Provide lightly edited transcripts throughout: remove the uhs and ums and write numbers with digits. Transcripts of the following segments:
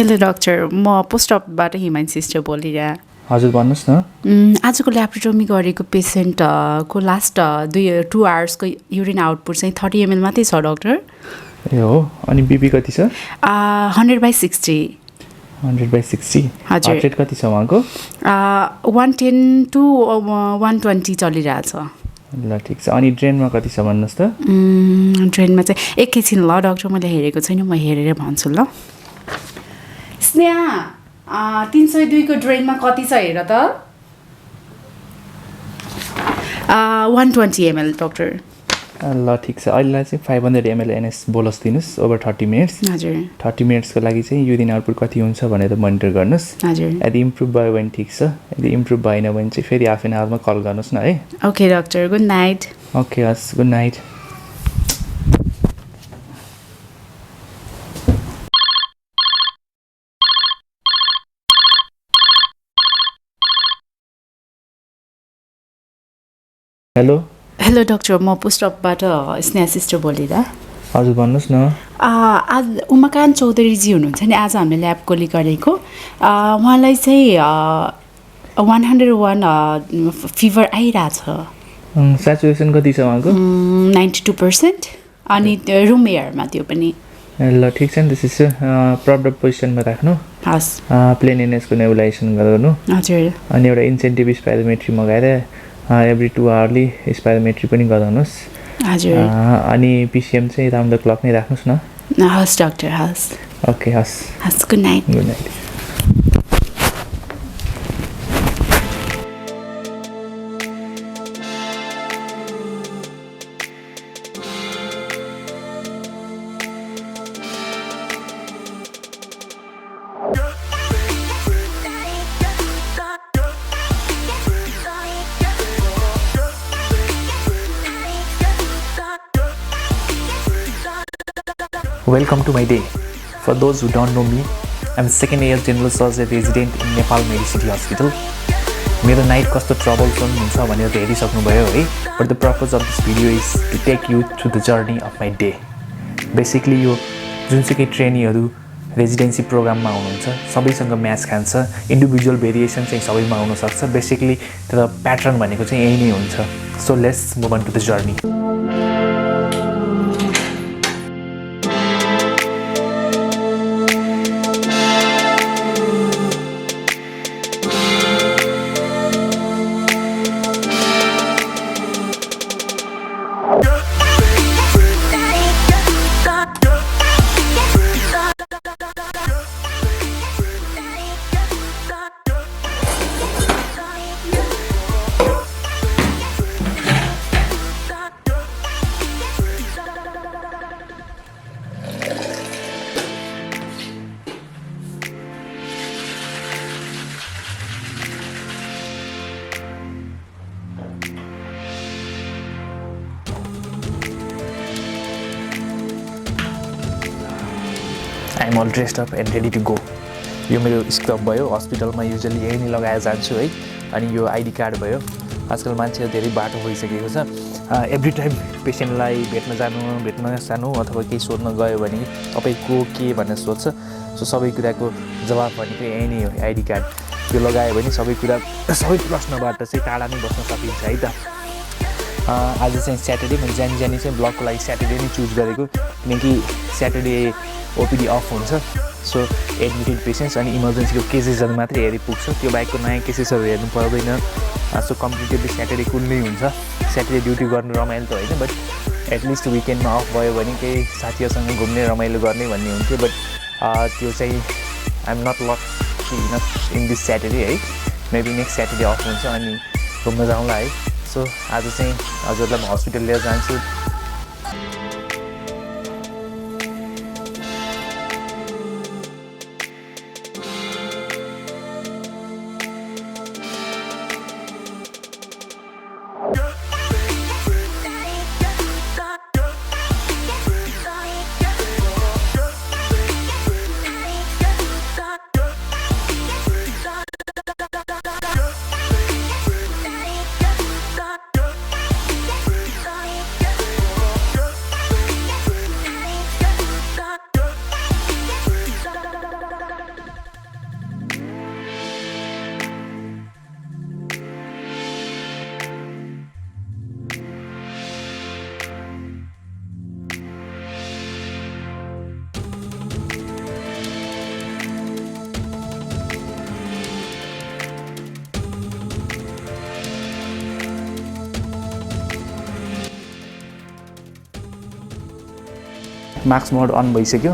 Hello doctor, म post अफबाट हिमाइन sister बोलिरहेँ। हजुर भन्नुहोस् न। आजको ल्याप्रोटोमी गरेको पेसेन्टको लास्ट 2 आवर्सको युरिन आउटपुट चाहिँ 30 ml मात्रै छ डाक्टर। ए हो, अनि बिपी कति छ? 100/60। 100/60। हजुर। हार्ट रेट कति छ उहाँको? 110 to 120 चलिरहेछ। ल ठिक छ। अनि ड्रेनमा कति छ भन्नुहोस् त? ड्रेनमा चाहिँ एकैछिन ल डाक्टर, मैले हेरेको छैन, म हेरेर भन्छु ल। स्नेहा, 302 को ड्रेनमा कति छ हेर त? 120 ml डाक्टर। ल ठिक छ। अहिलेलाई चाहिँ 500 ml NS बोलस दिनुहोस् ओभर 30 मिनट्स। हजुर। 30 मिनट्सको लागि चाहिँ युरिन आउटपुट कति हुन्छ भनेर मोनिटर गर्नुहोस्। हजुर। यदि इम्प्रुभ भयो भने ठिक छ, यदि इम्प्रुभ भएन भने चाहिँ फेरि हाफ एन आवरमा कल गर्नुहोस् न है। Okay doctor, good night. Okay हस्, good night. Hello hello doctor, म पोस्ट अफबाट स्नेहा सिस्टर बोलिरहेँ। हजुर भन्नुहोस् न। आज उमाकान्त चौधरीजी हुनुहुन्छ नि, आज हामीले ल्याब कोली गरेको। उहाँलाई चाहिँ 101 फिभर आइरहेछ। सेचुरेसन कति छ उहाँको? 92%। अनि रुम एयरमा त्यो पनि। ल ठिक छ नि, त्यसो प्रडक्ट पोजिसनमा राख्नु। हस्। प्लेन एनएसको नेबुलाइजेसन गर्नु। हजुर। अनि एउटा इन्सेन्टिभ स्पाइरोमेट्री मगाएर एभ्री 2 आवरली स्पाइरोमेट्री पनि गराउनुहोस्। हजुर। अनि पिसिएम चाहिँ राउन्ड द क्लक नै राख्नुहोस् न। हस् डाक्टर, हस्। ओके हस्। हस्, good night. Good night. Welcome to my day. For those who don't know me, I'm a second year general surgery resident in Nepal Medicity Hospital. मेरो night कस्तो troublesome हुन्छ भनेर त हेरिसक्नुभयो है, but the purpose of this video is to take you through the journey of my day. Basically यो जुनसुकै ट्रेनीहरू residency प्रोग्राममा आउनुहुन्छ सबैसँग म्याच खान्छ, इन्डिभिजुअल भेरिएसन चाहिँ सबैमा आउनसक्छ। बेसिकली तर प्याटर्न भनेको चाहिँ यही नै हुन्छ। So let's move on to the journey. I'm all dressed up and ready to go. यो मेरो स्क्रब भयो, हस्पिटलमा युजली यही नै लगाएर जान्छु है। अनि यो आइडी कार्ड भयो। आजकल मान्छेहरू धेरै बाटो भइसकेको छ। एभ्री टाइम पेसेन्टलाई भेट्न जानु अथवा केही सोध्न गयो भने तपाईँ को के भनेर सोध्छ। सो सबै कुराको जवाब भनेको यही नै हो, आइडी कार्ड। यो लगायो भने सबै प्रश्नबाट चाहिँ टाढा नै बस्न सकिन्छ है त। आज चाहिँ स्याटरडे, मैले जानी चाहिँ ब्लगको लागि स्याटरडे नै चुज गरेको, किनकि स्याटरडे ओपिडी अफ हुन्छ। सो एडमिटेड पेसेन्ट्स अनि इमर्जेन्सीको केसेसहरू मात्रै हेरि पुग्छ, त्यो बाहेकको नयाँ केसेसहरू हेर्नु पर्दैन। सो कम्प्लिटेडली स्याटरडे कुल नै हुन्छ। स्याटरडे ड्युटी गर्नु रमाइलो त होइन, बट एटलिस्ट विकेन्डमा अफ भयो भने केही साथीहरूसँग घुम्ने रमाइलो गर्ने भन्ने हुन्थ्यो। बट त्यो चाहिँ I'm not lucky enough in this Saturday है। मेबी नेक्स्ट स्याटरडे अफ हुन्छ अनि घुम्न जाउँला है। सो आज चाहिँ हजुरलाई म हस्पिटल लिएर जान्छु। मार्क्स मोड अन भइसक्यो।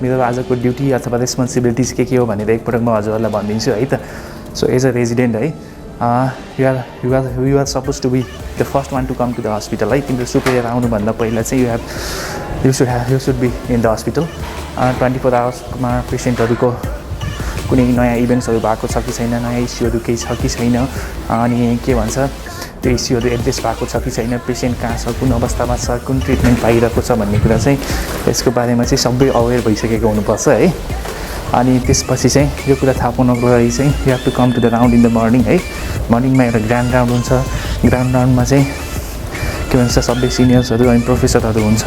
मेरो आजको ड्युटी अथवा रेस्पोन्सिबिलिटिज के हो भनेर एकपटक म हजुरहरूलाई भनिदिन्छु है त। सो एज अ रेजिडेन्ट है you are suppose to be the first one to come to the hospital है। तिम्रो सुपेरियर आउनुभन्दा पहिला चाहिँ you should be in the hospital. 24 आवर्समा पेसेन्टहरूको कुनै नयाँ इभेन्ट्सहरू भएको छ कि छैन, नयाँ इस्युहरू केही छ कि छैन, अनि के भन्छ त्यो इस्युहरू एड्रेस भएको छ कि छैन, पेसेन्ट कहाँ छ, कुन अवस्थामा छ, कुन ट्रिटमेन्ट पाइरहेको छ भन्ने कुरा चाहिँ यसको बारेमा चाहिँ सबै अवेर भइसकेको हुनुपर्छ है। अनि त्यसपछि चाहिँ यो कुरा थाहा पाउनको लागि चाहिँ you have to come to the round in the morning है। मर्निङमा एउटा ग्रान्ड राउन्ड हुन्छ। ग्रान्ड राउन्डमा चाहिँ के भन्छ सबै सिनियर्सहरू अनि प्रोफेसरहरू हुन्छ।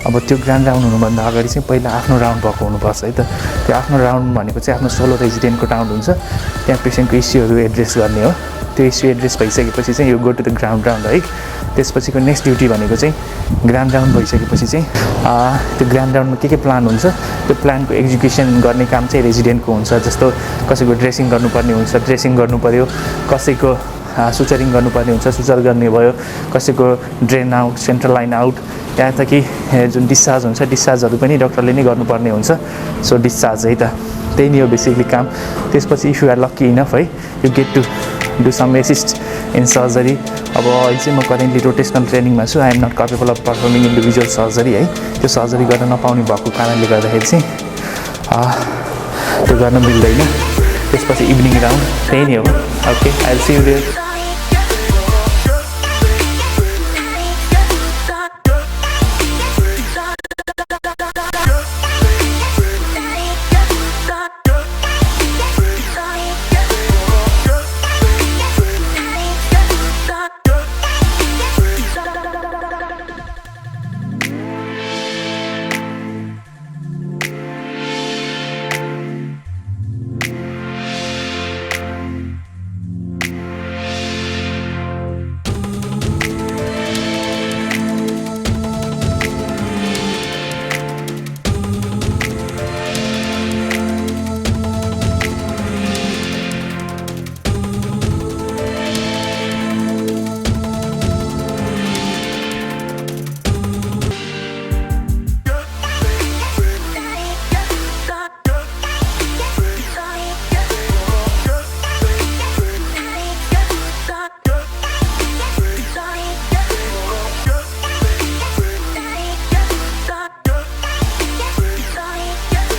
अब त्यो ग्रान्ड राउन्ड हुनुभन्दा अगाडि चाहिँ पहिला आफ्नो राउन्ड भएको हुनुपर्छ है त। त्यो आफ्नो राउन्ड भनेको चाहिँ आफ्नो सोलो रेजिडेन्टको राउन्ड हुन्छ। त्यहाँ पेसेन्टको इस्युहरू एड्रेस गर्ने हो। त्यो इस्यु एड्रेस भइसकेपछि चाहिँ यो go to the ground round है। त्यसपछिको नेक्स्ट ड्युटी भनेको चाहिँ ग्रान्ड राउन्ड भइसकेपछि चाहिँ त्यो ग्रान्ड राउन्डमा के प्लान हुन्छ त्यो प्लानको एक्जिक्युसन गर्ने काम चाहिँ रेजिडेन्टको हुन्छ। जस्तो कसैको ड्रेसिङ गर्नुपर्ने हुन्छ, ड्रेसिङ गर्नु पऱ्यो, कसैको सुचरिङ गर्नुपर्ने हुन्छ, सुचर गर्ने भयो, कसैको drain out, central line out, यहाँ त कि जुन डिस्चार्ज हुन्छ डिस्चार्जहरू पनि डक्टरले नै गर्नुपर्ने हुन्छ। सो डिस्चार्ज है त त्यही नै हो बेसिकली काम। त्यसपछि if you are lucky enough है you get to do some assist in surgery. अब अहिले चाहिँ म करेन्टली रोटेसनल ट्रेनिङमा छु। I am not capable of performing individual surgery है। त्यो सर्जरी गर्न नपाउने भएको कारणले गर्दाखेरि चाहिँ त्यो गर्न मिल्दैन। त्यसपछि इभिनिङ राउन्ड त्यही नै हो। Okay I will see you there.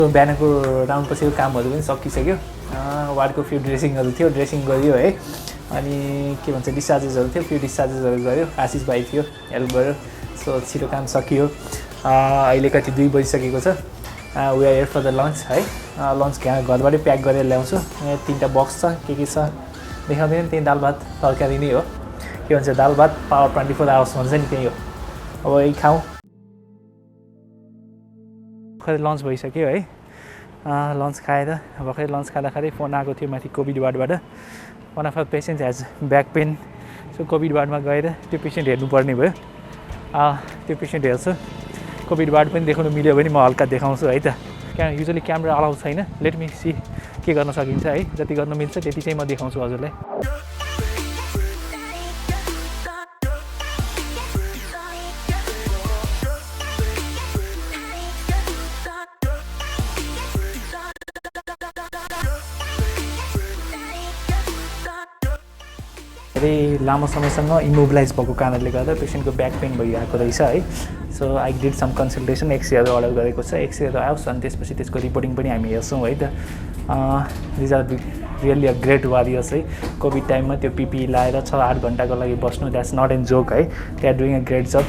बिहानको राउन्ड पछिको कामहरू पनि सकिसक्यो। वार्डको फ्यु ड्रेसिङहरू थियो, ड्रेसिङ गरियो है। अनि के भन्छ डिस्चार्जेसहरू थियो, फ्यु डिस्चार्जेसहरू गऱ्यो। आशिष भाइ थियो, हेल्प गर्यो। सो छिटो काम सकियो। अहिले कति 2 बजिसकेको छ। We are here for the lunch है। लन्च घरबाटै प्याक गरेर ल्याउँछु। यहाँ 3टा बक्स छ, के छ देखाउँदैन। त्यही दाल भात तरकारी नै हो। के भन्छ दाल भात पावर 24 आवर्स भन्छ नि त्यही हो। अब यही खाउँ। भर्खरै लन्च भइसक्यो है। लन्च खाएर भर्खरै लन्च खाँदाखेरि फोन आएको थियो माथि कोभिड वार्डबाट। One of our patient has back pain. So covid वार्डमा गएर त्यो पेसेन्ट हेर्नुपर्ने भयो। त्यो पेसेन्ट हेर्छु। कोभिड वार्ड पनि देखाउनु मिल्यो भने म हल्का देखाउँछु है त। युजली क्यामेरा अलाउ छैन। लेट मी सी के गर्न सकिन्छ है। जति गर्न मिल्छ त्यति चाहिँ म देखाउँछु हजुरलाई। धेरै लामो समयसँग इमोबिलाइज भएको कारणले गर्दा पेसेन्टको ब्याक पेन भइरहेको रहेछ है। So I did some consultation. एक्सरेहरू अर्डर गरेको छ। एक्सरेहरू आओस् अनि त्यसपछि त्यसको रिपोर्टिङ पनि हामी हेर्छौँ है त। These are really a great warriors है। कोभिड टाइममा त्यो पिपी लाएर 6-8 घन्टाको लागि बस्नु द्याट्स नट एन जोक है। They are doing a great job.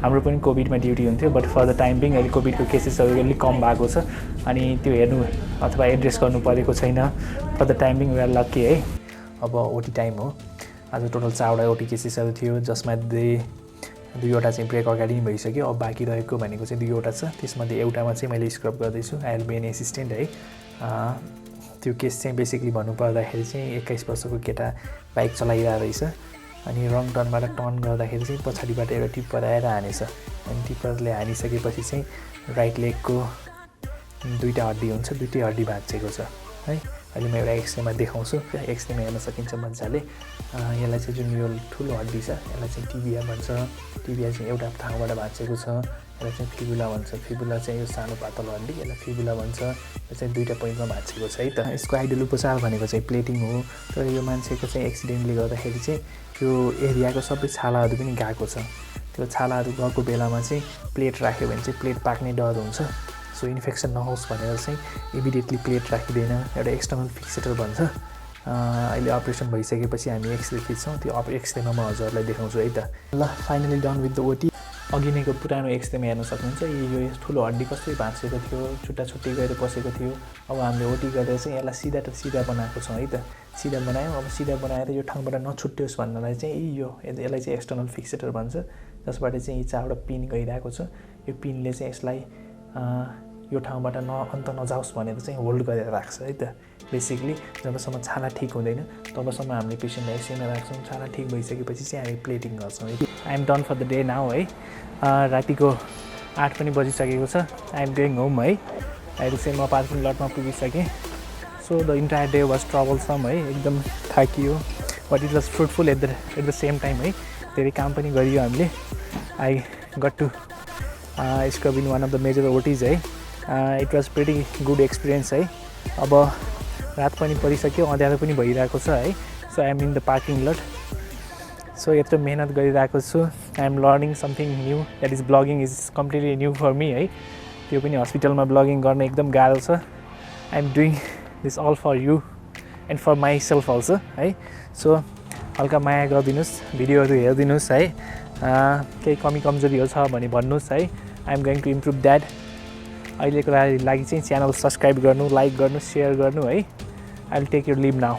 हाम्रो पनि कोभिडमा ड्युटी हुन्थ्यो but for the time being अहिले कोभिडको केसेसहरू अलिक कम भएको छ अनि त्यो हेर्नु अथवा एड्रेस गर्नु परेको छैन। For the time being we are lucky है। अब ओटी टाइम हो। आज टोटल 4वटा ओटी केसेसहरू थियो जसमा 2वटा चाहिँ ब्रेक अगाडि नै भइसक्यो। अब बाँकी रहेको भनेको चाहिँ 2वटा छ। त्यसमध्ये एउटामा चाहिँ मैले स्क्रब गर्दैछु। I will be an assistant है। त्यो केस चाहिँ बेसिकली भन्नुपर्दाखेरि चाहिँ 21 वर्षको केटा बाइक चलाइरहेको रहेछ अनि रङ टर्नबाट टर्न गर्दाखेरि चाहिँ पछाडिबाट एउटा टिप्पर आएर हानेछ। अनि टिप्परले हानिसकेपछि चाहिँ राइट लेगको 2टा हड्डी हुन्छ, 2टै हड्डी भाँचिएको छ है। अहिले म एउटा एक्सरेमा देखाउँछु। एक्सरेमा हेर्न सकिन्छ मजाले। यसलाई चाहिँ जुन यो ठुलो हड्डी छ यसलाई चाहिँ टिबिया भन्छ। टिबिया चाहिँ एउटा ठाउँबाट भाँचेको छ। यसलाई चाहिँ फिबुला भन्छ। फिबुला चाहिँ यो सानो पातलो हड्डी, यसलाई फिबुला भन्छ। यो चाहिँ 2टा पोइन्टमा भाँचिएको छ है त। यसको आइडियल उपचार भनेको चाहिँ प्लेटिङ हो। तर यो मान्छेको चाहिँ एक्सिडेन्टले गर्दाखेरि चाहिँ यो एरियाको सबै छालाहरू पनि गएको छ। त्यो छालाहरू गएको बेलामा चाहिँ प्लेट राख्यो भने चाहिँ प्लेट पाक्ने डर हुन्छ। सो इन्फेक्सन नहोस् भनेर चाहिँ इमिडिएटली प्लेट राखिँदैन, एउटा एक्सटर्नल फिक्सेटर भन्छ। अहिले अपरेसन भइसकेपछि हामी एक्सरे खिच्छौँ, त्यो एक्सरेमा म हजुरहरूलाई देखाउँछु है त। ल finally done with the OT. अघि नैको पुरानो एक्सरेमा हेर्न सक्नुहुन्छ यो ठुलो हड्डी कसरी भाँचेको थियो, छुट्टा छुट्टी गएर बसेको थियो। अब हामीले ओटी गरेर चाहिँ यसलाई सिधा बनाएको छौँ है त। सिधा बनायौँ। अब सिधा बनाएर यो ठाउँबाट नछुट्टियोस् भन्नलाई चाहिँ यसलाई चाहिँ एक्सटर्नल फिक्सेटर भन्छ, जसबाट चाहिँ चारवटा पिन गइरहेको छ। यो पिनले चाहिँ यसलाई यो ठाउँबाट अन्त नजाओस् भनेर चाहिँ होल्ड गरेर राख्छ है त। बेसिकली जबसम्म छाला ठिक हुँदैन तबसम्म हामीले पेसेन्टलाई एसीमा राख्छौँ। छाला ठिक भइसकेपछि चाहिँ हामी प्लेटिङ गर्छौँ है। I am done for the day now है। रातिको 8 पनि बजिसकेको छ। आई एम गोइङ होम है। अहिले चाहिँ म पार्किङ लटमा पुगिसकेँ। So the entire day was troublesome है, एकदम थाकियो, but it was fruitful at the same time है। धेरै काम पनि गरियो हामीले। I got to scrub in one of the major OTs है। It was pretty good experience है। अब रात पनि परिसक्यो, अँध्यारो पनि भइरहेको छ है। So I am in the parking lot. So यत्रो मेहनत गरिरहेको छु। I am learning something new, that is blogging is completely new for me है। त्यो पनि हस्पिटलमा ब्लगिङ गर्न एकदम गाह्रो छ। I am doing this all for you and for myself also है। सो हल्का माया गरिदिनुहोस्, भिडियोहरू हेरिदिनुहोस् है। केही कमी कमजोरीहरू छ भने भन्नुहोस् है। I am going to improve that. अहिलेको लागि चाहिँ च्यानल सब्सक्राइब गर्नु, लाइक गर्नु, सेयर गर्नु है। I will take your leave now.